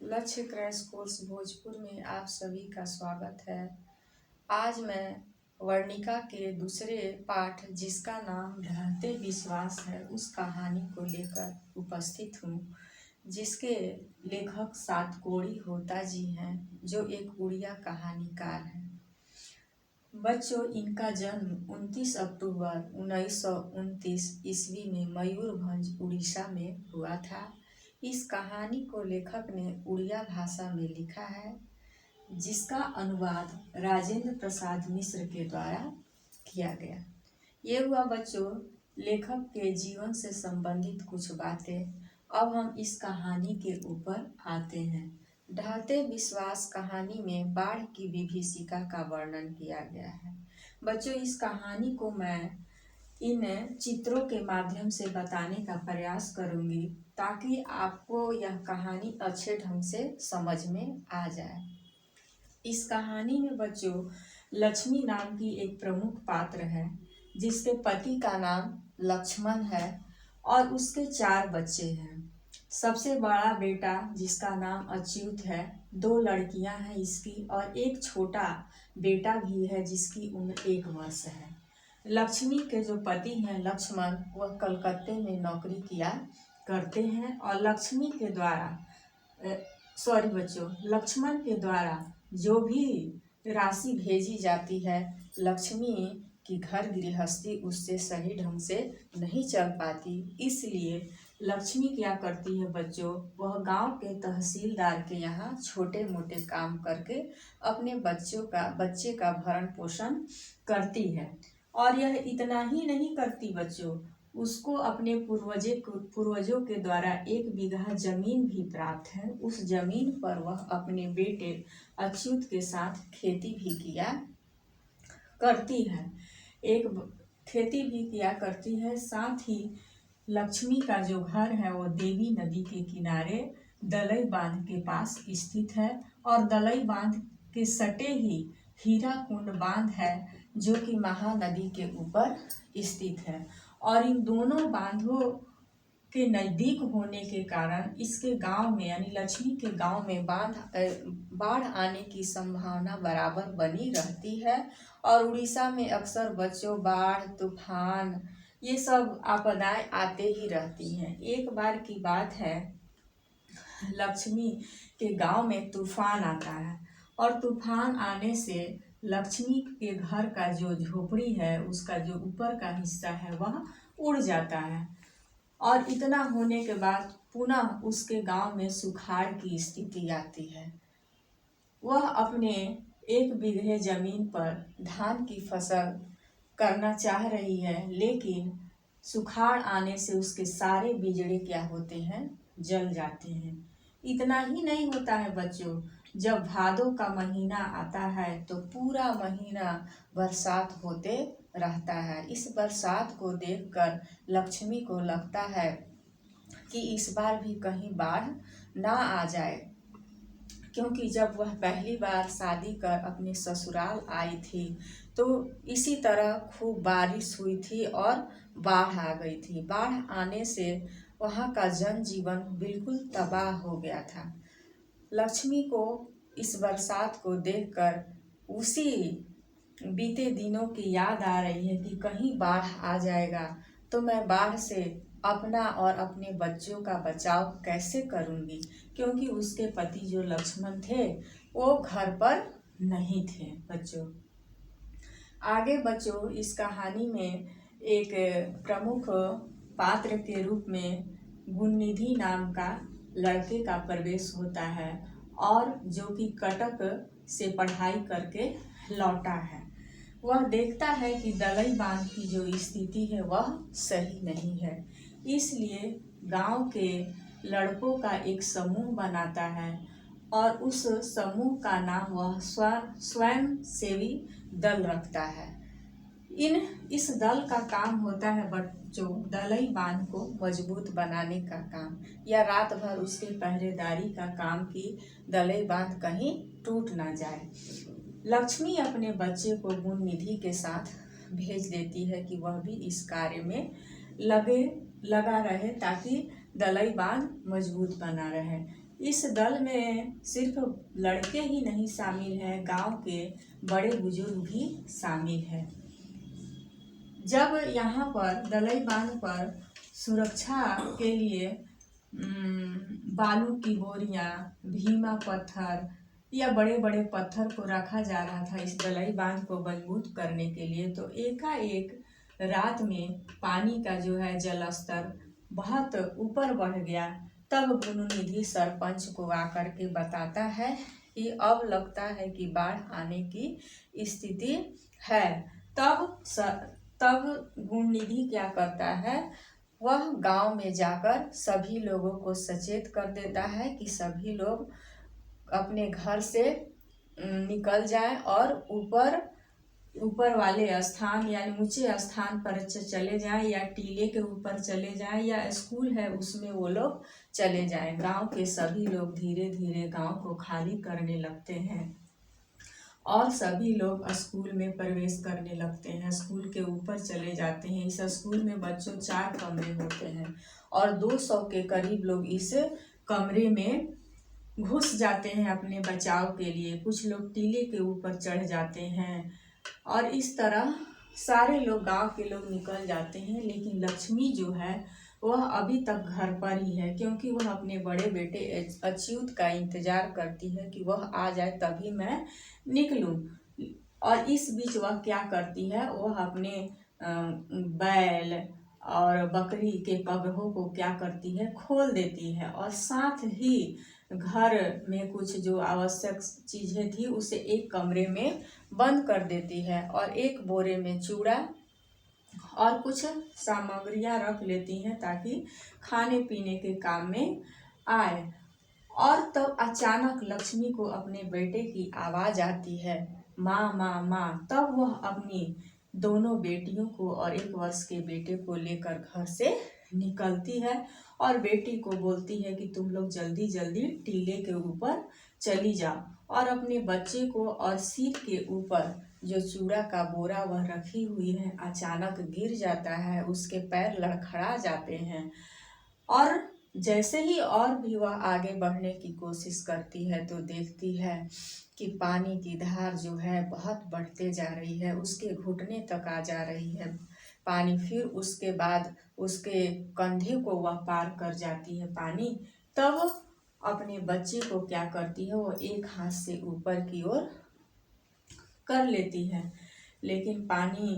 लक्ष्य crash course Bhojpur में आप सभी का स्वागत है। आज मैं वर्णिका के दूसरे पाठ जिसका नाम ढहते विश्वास है उस कहानी को लेकर उपस्थित हूँ, जिसके लेखक सातकोड़ी होता जी हैं, जो एक उड़िया कहानीकार हैं। बच्चों, इनका जन्म 29 अक्टूबर 1929 ईस्वी में मयूरभंज उड़ीसा में हुआ था। इस कहानी को लेखक ने उड़िया भाषा में लिखा है, जिसका अनुवाद राजेंद्र प्रसाद मिश्र के द्वारा किया गया। ये हुआ बच्चों लेखक के जीवन से संबंधित कुछ बातें। अब हम इस कहानी के ऊपर आते हैं। ढहते विश्वास कहानी में बाढ़ की विभीषिका का वर्णन किया गया है। बच्चों, इस कहानी को मैं इन चित्रों के माध्यम से बताने का प्रयास करूंगी ताकि आपको यह कहानी अच्छे ढंग से समझ में आ जाए। इस कहानी में बच्चों लक्ष्मी नाम की एक प्रमुख पात्र है, जिसके पति का नाम लक्ष्मण है और उसके 4 बच्चे हैं। सबसे बड़ा बेटा जिसका नाम अच्युत है, 2 लड़कियां हैं इसकी और एक छोटा बेटा भी है जिसकी उम्र 1 वर्ष है। लक्ष्मी के जो पति हैं लक्ष्मण, वह कलकत्ते में नौकरी किया करते हैं और लक्ष्मण के द्वारा जो भी राशि भेजी जाती है, लक्ष्मी की घर गृहस्थी उससे सही ढंग से नहीं चल पाती। इसलिए लक्ष्मी क्या करती है बच्चों, वह गांव के तहसीलदार के यहाँ छोटे मोटे काम करके अपने बच्चे का भरण पोषण करती है। और यह इतना ही नहीं करती बच्चों, उसको अपने पूर्वजों के द्वारा 1 बीघा जमीन भी प्राप्त है। उस जमीन पर वह अपने बेटे अच्युत के साथ खेती भी किया करती है। साथ ही लक्ष्मी का जो घर है वो देवी नदी के किनारे दलई बांध के पास स्थित है और दलई बांध के सटे ही हीराकुंड बांध है, जो कि महानदी के ऊपर स्थित है। और इन दोनों बांधों के नज़दीक होने के कारण इसके गांव में यानी लक्ष्मी के गांव में बाढ़ आने की संभावना बराबर बनी रहती है। और उड़ीसा में अक्सर बच्चों बाढ़, तूफान, ये सब आपदाएं आते ही रहती हैं। एक बार की बात है, लक्ष्मी के गांव में तूफान आता है और तूफान आने से लक्ष्मी के घर का जो झोपड़ी है, उसका जो ऊपर का हिस्सा है वह उड़ जाता है। और इतना होने के बाद पुनः उसके गांव में सुखाड़ की स्थिति आती है। वह अपने 1 बीघे जमीन पर धान की फसल करना चाह रही है, लेकिन सुखाड़ आने से उसके सारे बिजड़े क्या होते हैं, जल जाते हैं। इतना ही नहीं होता है बच्चों, जब भादों का महीना आता है तो पूरा महीना बरसात होते रहता है। इस बरसात को देखकर लक्ष्मी को लगता है कि इस बार भी कहीं बाढ़ ना आ जाए, क्योंकि जब वह पहली बार शादी कर अपने ससुराल आई थी तो इसी तरह खूब बारिश हुई थी और बाढ़ आ गई थी। बाढ़ आने से वहाँ का जनजीवन बिल्कुल तबाह हो गया था। लक्ष्मी को इस बरसात को देखकर उसी बीते दिनों की याद आ रही है कि कहीं बाढ़ आ जाएगा तो मैं बाढ़ से अपना और अपने बच्चों का बचाव कैसे करूंगी, क्योंकि उसके पति जो लक्ष्मण थे वो घर पर नहीं थे। बच्चों आगे बच्चों इस कहानी में एक प्रमुख पात्र के रूप में गुणनिधि नाम का लड़के का प्रवेश होता है, और जो कि कटक से पढ़ाई करके लौटा है। वह देखता है कि दलई बांध की जो स्थिति है वह सही नहीं है, इसलिए गांव के लड़कों का एक समूह बनाता है और उस समूह का नाम वह स्वयं सेवी दल रखता है। इस दल का काम होता है बच्चों दलई बांध को मजबूत बनाने का काम, या रात भर उसके पहरेदारी का काम कि दलई बांध कहीं टूट ना जाए। लक्ष्मी अपने बच्चे को गुणनिधि के साथ भेज देती है कि वह भी इस कार्य में लगा रहे ताकि दलई बांध मजबूत बना रहे। इस दल में सिर्फ लड़के ही नहीं शामिल हैं, गांव के बड़े बुजुर्ग भी शामिल हैं। जब यहाँ पर दलई बांध पर सुरक्षा के लिए बालू की बोरियां, भीमा पत्थर या बड़े बड़े पत्थर को रखा जा रहा था इस दलई बांध को मजबूत करने के लिए, तो एकाएक रात में पानी का जो है जल स्तर बहुत ऊपर बढ़ गया। तब गुणनिधि सरपंच को आकर के बताता है कि अब लगता है कि बाढ़ आने की स्थिति है। तब गुणनिधि क्या करता है, वह गांव में जाकर सभी लोगों को सचेत कर देता है कि सभी लोग अपने घर से निकल जाएं और ऊपर वाले स्थान यानी ऊंचे स्थान पर चले जाएं, या टीले के ऊपर चले जाएं, या स्कूल है उसमें वो लोग चले जाएं। गांव के सभी लोग धीरे धीरे गांव को खाली करने लगते हैं और सभी लोग स्कूल में प्रवेश करने लगते हैं, स्कूल के ऊपर चले जाते हैं। इस स्कूल में बच्चों 4 कमरे होते हैं और 200 के करीब लोग इस कमरे में घुस जाते हैं अपने बचाव के लिए। कुछ लोग टीले के ऊपर चढ़ जाते हैं और इस तरह सारे लोग, गांव के लोग निकल जाते हैं। लेकिन लक्ष्मी जो है वह अभी तक घर पर ही है, क्योंकि वह अपने बड़े बेटे अच्युत का इंतजार करती है कि वह आ जाए तभी मैं निकलूं। और इस बीच वह क्या करती है, वह अपने बैल और बकरी के पगहों को क्या करती है, खोल देती है और साथ ही घर में कुछ जो आवश्यक चीज़ें थी उसे एक कमरे में बंद कर देती है और एक बोरे में चूड़ा और कुछ सामग्रियां रख लेती हैं ताकि खाने पीने के काम में आए। और तब अचानक लक्ष्मी को अपने बेटे की आवाज़ आती है, माँ माँ माँ। तब वह अपनी दोनों बेटियों को और 1 वर्ष के बेटे को लेकर घर से निकलती है और बेटी को बोलती है कि तुम लोग जल्दी जल्दी टीले के ऊपर चली जाओ, और अपने बच्चे को और सिर के ऊपर जो चूड़ा का बोरा वह रखी हुई है अचानक गिर जाता है, उसके पैर लड़खड़ा जाते हैं। और जैसे ही और भी वह आगे बढ़ने की कोशिश करती है तो देखती है कि पानी की धार जो है बहुत बढ़ते जा रही है, उसके घुटने तक आ जा रही है पानी। फिर उसके बाद उसके कंधे को वह पार कर जाती है पानी। तब अपने बच्चे को क्या करती है, वो एक हाथ से ऊपर की ओर कर लेती है। लेकिन पानी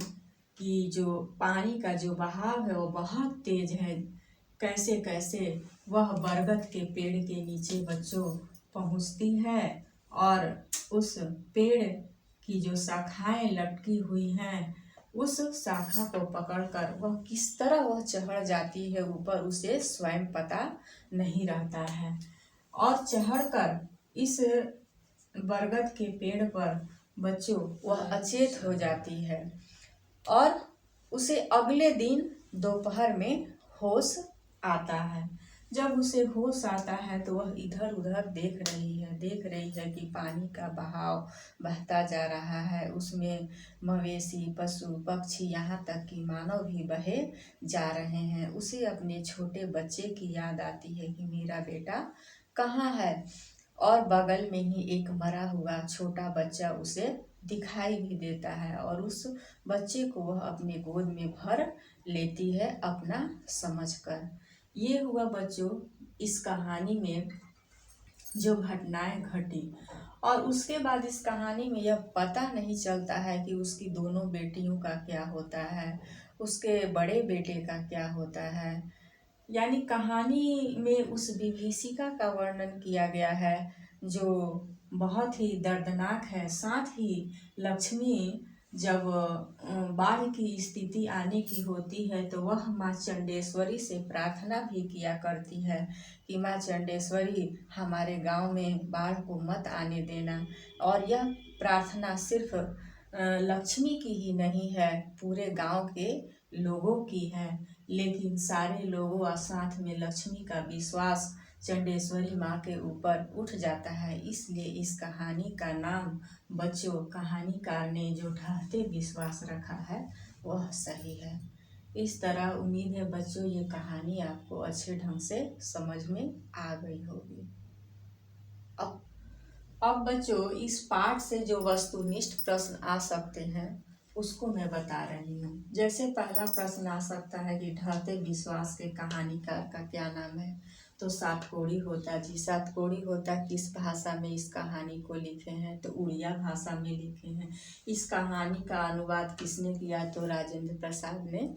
का जो बहाव है वो बहुत तेज है। कैसे कैसे वह बरगद के पेड़ के नीचे बच्चों पहुंचती है और उस पेड़ की जो शाखाएं लटकी हुई हैं, उस शाखा को पकड़कर वह किस तरह वह चढ़ जाती है ऊपर, उसे स्वयं पता नहीं रहता है। और चढ़कर इस बरगद के पेड़ पर बच्चों वह अचेत हो जाती है और उसे अगले दिन दोपहर में होश आता है। जब उसे होश आता है तो वह इधर उधर देख रही है कि पानी का बहाव बहता जा रहा है, उसमें मवेशी, पशु, पक्षी, यहाँ तक कि मानव भी बहे जा रहे हैं। उसे अपने छोटे बच्चे की याद आती है कि मेरा बेटा कहाँ है, और बगल में ही एक मरा हुआ छोटा बच्चा उसे दिखाई भी देता है और उस बच्चे को वह अपने गोद में भर लेती है अपना समझकर। ये हुआ बच्चों इस कहानी में जो घटनाएं घटी। और उसके बाद इस कहानी में यह पता नहीं चलता है कि उसकी दोनों बेटियों का क्या होता है, उसके बड़े बेटे का क्या होता है। यानी कहानी में उस विभीषिका का वर्णन किया गया है जो बहुत ही दर्दनाक है। साथ ही लक्ष्मी जब बाढ़ की स्थिति आने की होती है तो वह माँ चंडेश्वरी से प्रार्थना भी किया करती है कि माँ चंडेश्वरी हमारे गांव में बाढ़ को मत आने देना। और यह प्रार्थना सिर्फ लक्ष्मी की ही नहीं है, पूरे गांव के लोगों की है। लेकिन सारे लोगों और साथ में लक्ष्मी का विश्वास चंडेश्वरी माँ के ऊपर उठ जाता है। इसलिए इस कहानी का नाम बच्चों कहानीकार ने जो ढाहते विश्वास रखा है वह सही है। इस तरह उम्मीद है बच्चों ये कहानी आपको अच्छे ढंग से समझ में आ गई होगी। अब बच्चों इस पाठ से जो वस्तुनिष्ठ प्रश्न आ सकते हैं उसको मैं बता रही हूँ। जैसे पहला प्रश्न आ सकता है कि ढहते विश्वास के कहानीकार का क्या नाम है, तो सातकोड़ी होता जी। सातकोड़ी होता किस भाषा में इस कहानी को लिखे हैं, तो उड़िया भाषा में लिखे हैं। इस कहानी का अनुवाद किसने किया, तो राजेंद्र प्रसाद ने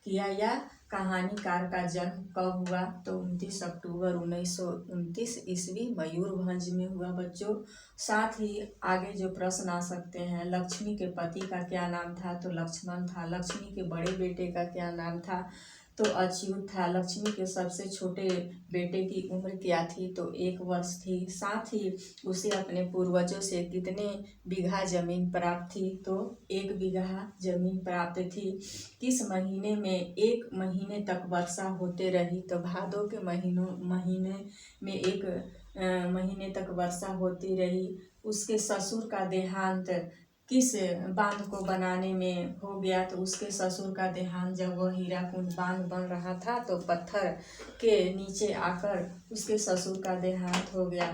किया। या कहानीकार का जन्म कब हुआ, तो 29 अक्टूबर 1929 ईस्वी मयूरभंज में हुआ बच्चों। साथ ही आगे जो प्रश्न आ सकते हैं, लक्ष्मी के पति का क्या नाम था, तो लक्ष्मण था। लक्ष्मी के बड़े बेटे का क्या नाम था, तो अच्युत था। लक्ष्मी के सबसे छोटे बेटे की उम्र क्या थी, तो 1 वर्ष थी। साथ ही उसे अपने पूर्वजों से कितने बीघा जमीन प्राप्त थी, तो 1 बीघा जमीन प्राप्त थी। किस महीने में 1 महीने तक वर्षा होते रही, तो भादों के महीने में 1 महीने तक वर्षा होती रही। उसके ससुर का देहांत किस बांध को बनाने में हो गया, तो उसके ससुर का देहांत जब वह हीराकुंड बांध बन रहा था तो पत्थर के नीचे आकर उसके ससुर का देहांत हो गया।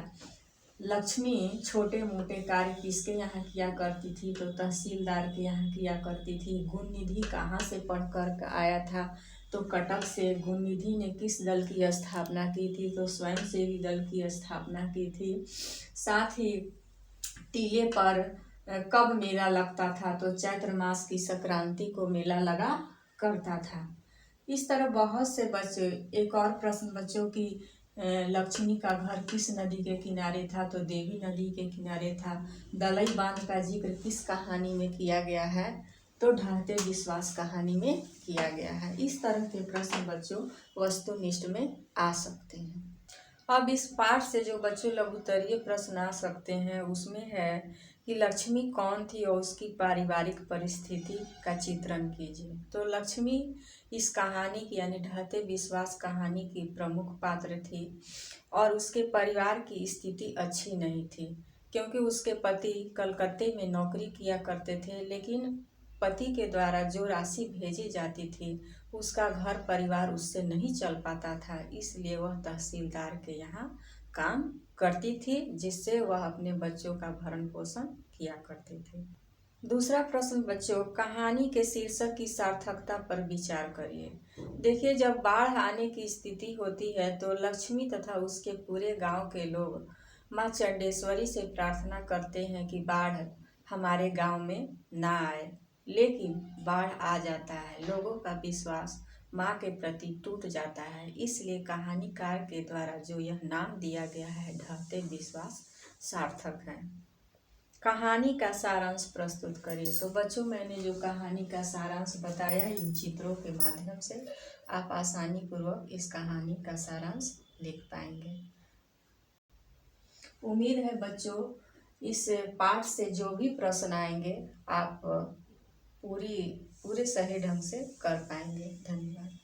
लक्ष्मी छोटे मोटे कार्य किसके यहाँ किया करती थी, तो तहसीलदार के यहाँ किया करती थी। गुण निधि कहाँ से पढ़कर आया था, तो कटक से। गुण निधि ने किस दल की स्थापना की थी, तो स्वयंसेवी दल की स्थापना की थी। साथ ही टीले पर कब मेला लगता था, तो चैत्र मास की संक्रांति को मेला लगा करता था। इस तरह बहुत से बच्चे। एक और प्रश्न बच्चों की, लक्ष्मी का घर किस नदी के किनारे था, तो देवी नदी के किनारे था। दलई बांध का जिक्र किस कहानी में किया गया है, तो ढहते विश्वास कहानी में किया गया है। इस तरह के प्रश्न बच्चों वस्तुनिष्ठ में आ सकते हैं। अब इस पाठ से जो बच्चों लघुत्तरीय प्रश्न आ सकते हैं उसमें है कि लक्ष्मी कौन थी और उसकी पारिवारिक परिस्थिति का चित्रण कीजिए। तो लक्ष्मी इस कहानी की यानी ढहते विश्वास कहानी की प्रमुख पात्र थी और उसके परिवार की स्थिति अच्छी नहीं थी, क्योंकि उसके पति कलकत्ते में नौकरी किया करते थे, लेकिन पति के द्वारा जो राशि भेजी जाती थी उसका घर परिवार उससे नहीं चल पाता था, इसलिए वह तहसीलदार के यहाँ काम करती थी, जिससे वह अपने बच्चों का भरण पोषण किया करते थे। दूसरा प्रश्न बच्चों, कहानी के शीर्षक की सार्थकता पर विचार करिए। देखिए, जब बाढ़ आने की स्थिति होती है तो लक्ष्मी तथा उसके पूरे गांव के लोग माँ चंडेश्वरी से प्रार्थना करते हैं कि बाढ़ हमारे गांव में ना आए, लेकिन बाढ़ आ जाता है। लोगों का विश्वास माँ के प्रति टूट जाता है, इसलिए कहानीकार के द्वारा जो यह नाम दिया गया है ढहते विश्वास सार्थक है। कहानी का सारांश प्रस्तुत करिए। तो बच्चों, मैंने जो कहानी का सारांश बताया इन चित्रों के माध्यम से आप आसानी पूर्वक इस कहानी का सारांश लिख पाएंगे। उम्मीद है बच्चों इस पाठ से जो भी प्रश्न आएंगे आप पूरे सही ढंग से कर पाएंगे। धन्यवाद।